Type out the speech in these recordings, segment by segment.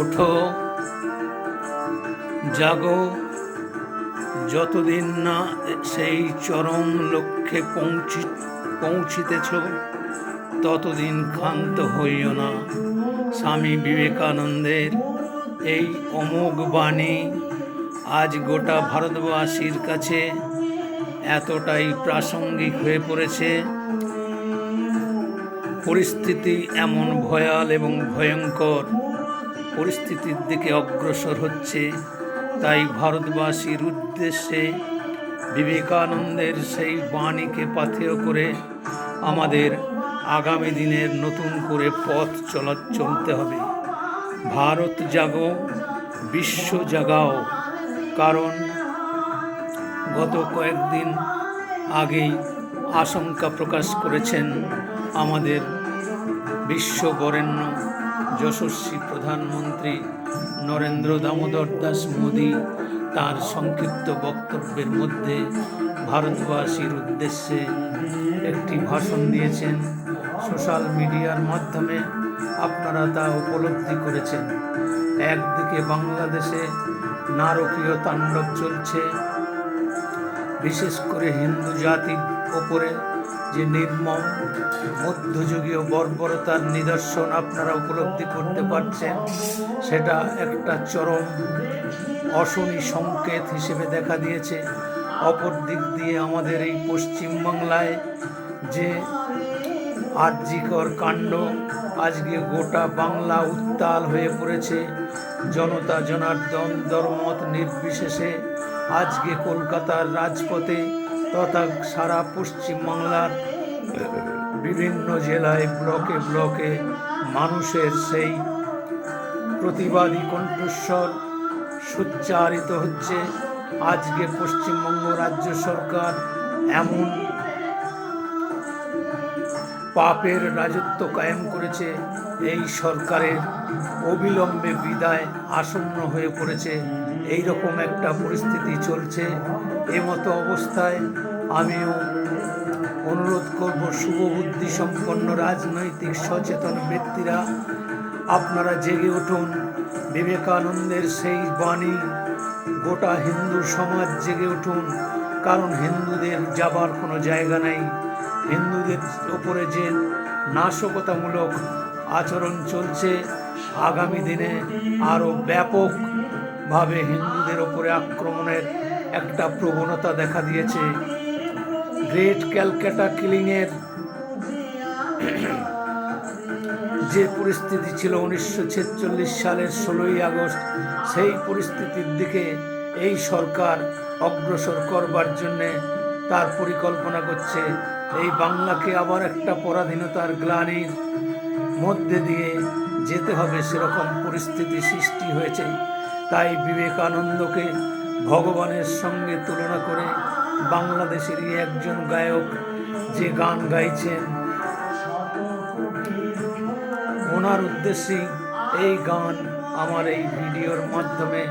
ওঠো, জাগো, যতদিন না সেই চরম লক্ষ্যে পৌঁছিতেছ ততদিন ক্ষান্ত হইও না। স্বামী বিবেকানন্দের এই অমোঘ বাণী আজ গোটা ভারতবাসীর কাছে এতটাই প্রাসঙ্গিক হয়ে পড়েছে। পরিস্থিতি এমন ভয়াল এবং ভয়ঙ্কর পরিস্থিতির দিকে অগ্রসর হচ্ছে, তাই ভারতবাসীর উদ্দেশ্যে বিবেকানন্দের সেই বাণীকে পাথেয় করে আমাদের আগামী দিনের নতুন করে পথ চলতে হবে। ভারত জাগো, বিশ্ব জাগাও। কারণ গত কয়েকদিন আগেই আশঙ্কা প্রকাশ করেছেন আমাদের বিশ্ববরেণ্য যশস্বী প্রধানমন্ত্রী নরেন্দ্র দামোদর দাস মোদী তার সংক্ষিপ্ত বক্তব্যের মধ্যে ভারতবাসীর উদ্দেশ্যে একটি ভাষণ দিয়েছেন। সোশ্যাল মিডিয়ার মাধ্যমে আপনারা তা উপলব্ধি করেছেন। একদিকে বাংলাদেশে নারকীয় তাণ্ডব চলছে, বিশেষ করে হিন্দু জাতির ওপরে যে নির্মম মধ্যযুগীয় বর্বরতার নিদর্শন আপনারা উপলব্ধি করতে পারছেন, সেটা একটা চরম অশনি সংকেত হিসেবে দেখা দিয়েছে। অপর দিক দিয়ে আমাদের এই পশ্চিমবাংলায় যে আরজিকর কাণ্ড, আজকে গোটা বাংলা উত্তাল হয়ে পড়েছে। জনতা জনার্দন দলমত নির্বিশেষে আজকে কলকাতার রাজপথে তথা সারা পশ্চিমবাংলার বিভিন্ন জেলায় ব্লকে ব্লকে মানুষের সেই প্রতিবাদী কণ্ঠস্বর সুচ্চারিত হচ্ছে। আজকে পশ্চিমবঙ্গ রাজ্য সরকার এমন পাপের রাজত্ব কায়েম করেছে, এই সরকারের অবিলম্বে বিদায় আসন্ন হয়ে পড়েছে। এই রকম একটা পরিস্থিতি চলছে। এমতো অবস্থায় আমিও অনুরোধ করব, শুভবুদ্ধি সম্পন্ন রাজনৈতিক সচেতন ব্যক্তিরা আপনারা জেগে উঠুন। বিবেকানন্দের সেই বাণী, গোটা হিন্দু সমাজ জেগে উঠুন। কারণ হিন্দুদের যাবার কোনো জায়গা নেই। হিন্দুদের ওপরে যে নাশকতামূলক আচরণ চলছে, আগামী দিনে আরও ব্যাপকভাবে হিন্দুদের ওপরে আক্রমণের একটা প্রবণতা দেখা দিয়েছে। গ্রেট ক্যালকাটা কিলিংয়ের যে পরিস্থিতি ছিল 1946 সালের 16ই আগস্ট, সেই পরিস্থিতির দিকে এই সরকার অগ্রসর করবার জন্যে তার পরিকল্পনা করছে। এই বাংলাকে আবার একটা পরাধীনতার গ্লানির মধ্যে দিয়ে যেতে হবে, সেরকম পরিস্থিতি সৃষ্টি হয়েছে। তাই বিবেকানন্দকে ভগবানের সঙ্গে তুলনা করে বাংলাদেশেরই একজন গায়ক যে গান গাইছেন, ওনার উদ্দেশ্যেই এই গান আমার এই ভিডিওর মাধ্যমে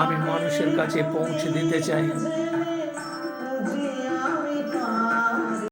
আমি মানুষের কাছে পৌঁছে দিতে চাই।